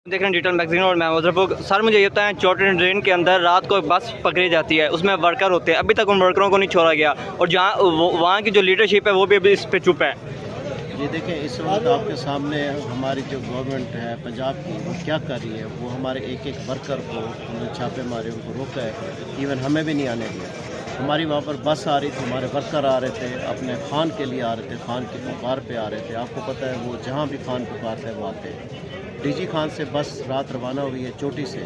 देख रहे हैं डिजिटल मैगजीन और मैं मुजफ्फर। सर मुझे ये बताएं, चौटन ड्रेन के अंदर रात को एक बस पकड़ी जाती है, उसमें वर्कर होते हैं, अभी तक उन वर्करों को नहीं छोड़ा गया और जहाँ वहाँ की जो लीडरशिप है वो भी अभी इस पे चुप है। ये देखें, इस वक्त आपके सामने हमारी जो गवर्नमेंट है पंजाब की, वो क्या कर रही है। वो हमारे एक एक वर्कर को उन्होंने छापे मारे, उनको रोका है, इवन हमें भी नहीं आने दिया। हमारी वहाँ पर बस आ रही थी, हमारे वर्कर आ रहे थे, अपने खान के लिए आ रहे थे, खान की पुकार पे आ रहे थे। आपको पता है वो जहाँ भी खान पुकारते हैं वो आते हैं। डीजी खान से बस रात रवाना हुई है चोटी से,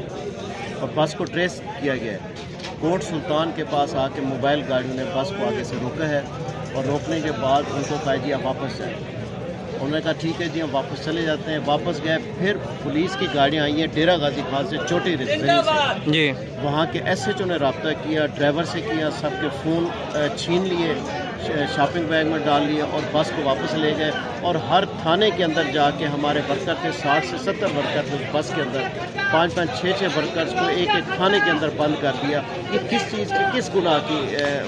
और बस को ट्रेस किया गया है। कोट सुल्तान के पास आके मोबाइल गाड़ियों ने बस को आगे से रोका है, और रोकने के बाद उनको कहा जी आप वापस जाए। उन्होंने कहा ठीक है जी हम वापस चले जाते हैं। वापस गए, फिर पुलिस की गाड़ियाँ आई हैं डेरा गाजी खान से, चोटी रिजवेरी से जी। वहाँ के SHO ने रब्ता किया, ड्राइवर से किया, सबके फ़ोन छीन लिए, शॉपिंग बैग में डाल लिए और बस को वापस ले गए। और हर थाने के अंदर जाके हमारे वर्कर थे, 60 से 70 वर्कर थे बस के अंदर, 5-5, 6-6 वर्कर्स को एक एक थाने के अंदर बंद कर दिया। ये किस चीज़ की, किस गुनाह की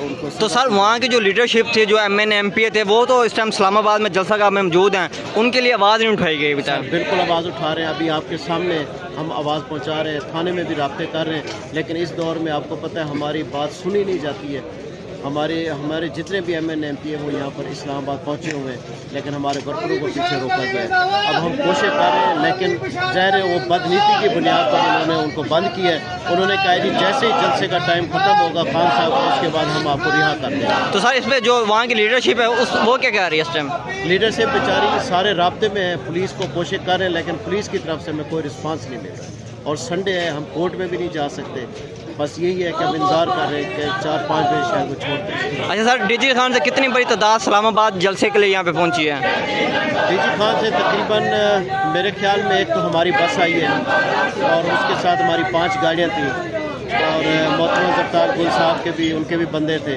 उनको। तो सर वहाँ की जो लीडरशिप थी, जो MN MP थे, वो तो इस टाइम इस्लामाबाद में जलसा गाह में मौजूद हैं, उनके लिए आवाज़ नहीं उठाई गई बेटा। बिल्कुल आवाज़ उठा रहे हैं, अभी आपके सामने हम आवाज़ पहुँचा रहे हैं, थाने में भी राब्ते कर रहे हैं, लेकिन इस दौर में आपको पता है हमारी बात सुनी नहीं जाती है। हमारे जितने भी MN MP है वो यहाँ पर इस्लामाबाद पहुँचे हुए हैं, लेकिन हमारे वर्करों को पीछे रोका गया है। अब हम कोशिश कर रहे हैं, लेकिन ज़ाहिर है वो बदनीति की बुनियाद पर उन्होंने उनको बंद किया है। उन्होंने कहा कि जैसे ही जलसे का टाइम ख़त्म होगा खान साहब का, उसके बाद हम आपको रिहा कर देंगे। तो सर इस पर जो वहाँ की लीडरशिप है वो क्या कह रही है इस टाइम? लीडरशिप बेचारी सारे राब्ते में है, पुलिस को कोशिश कर रहे हैं, लेकिन पुलिस की तरफ से हमें कोई रिस्पांस नहीं मिल रहा। और संडे है, हम कोर्ट में भी नहीं जा सकते। बस यही है कि हम इंतज़ार कर रहे हैं कि 4-5 बजे शायद वो छोड़ दें। अच्छा सर, डीजी खान से कितनी बड़ी तादाद इस्लामाबाद जलसे के लिए यहाँ पे पहुँची है? डीजी खान से तकरीबन मेरे ख्याल में एक तो हमारी बस आई है और उसके साथ हमारी 5 गाड़ियाँ थी, और मोहतरम ज़फ्तार गुल साहब के भी, उनके भी बंदे थे।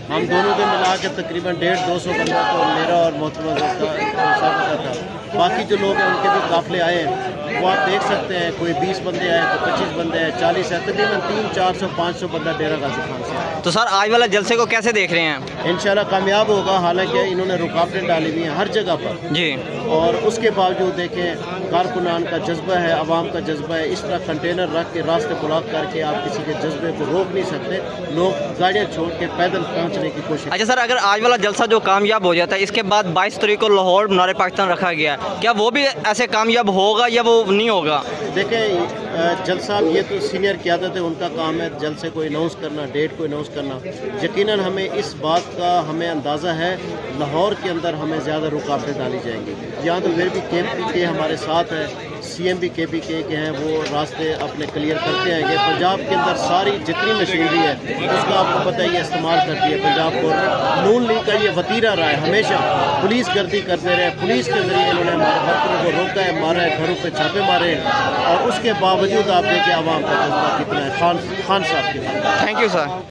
हम दोनों के मिला के तकरीबन 150-200 बंदा तो मेरा और मोहतरम ज़फ्तार गुल साहब का था। बाकी जो लोग हैं उनके भी काफ़िले आए हैं, वो आप देख सकते हैं। कोई 20 बंदे आए, तो 25 बंदे हैं, 40 है, तकरीबन 300-400-500 बंदा डेरा गाजी खान से आया। तो सर आज वाला जलसे को कैसे देख रहे हैं? इंशाल्लाह कामयाब होगा, हालांकि इन्होंने रुकावटें डाली हुई हैं हर जगह पर जी, और उसके बावजूद देखें कारकुनान का जज्बा है, आवाम का जज्बा है। इस तरह कंटेनर रख के रास्ते ब्लॉक करके आप किसी के जज्बे को रोक नहीं सकते। लोग गाड़ियाँ छोड़ के पैदल पहुँचने की कोशिश। अच्छा सर, अगर आज वाला जलसा जो कामयाब हो जाता है, इसके बाद 22 तारीख को लाहौर मुनार पाकिस्तान रखा गया है, क्या वो भी ऐसे कामयाब होगा या वो नहीं होगा? देखें जज साहब ये तो सीनियर क़यादत है, उनका काम है जलसे को अनाउंस करना, डेट को अनाउंस करना। यकीनन हमें इस बात का हमें अंदाज़ा है लाहौर के अंदर हमें ज़्यादा रुकावटें डाली जाएंगी। यहाँ तो फिर भी KPK हमारे साथ है, CM भी KPK के हैं, वो रास्ते अपने क्लियर करते हैं। ये पंजाब के अंदर सारी जितनी मशीनरी है उसका आपको पता है ये इस्तेमाल करती है पंजाब गवर्नमेंट। नून लीग का ये वतीरा रहा है, हमेशा पुलिस गर्दी करते रहे, पुलिस के ज़रिए इन्होंने हमारे वर्करों को रोका है, मारा है, घरों पर छापे मारे हैं, और उसके बावजूद आप देखिए आवाम का जज्बा कितना है खान साहब के। Thank you sir.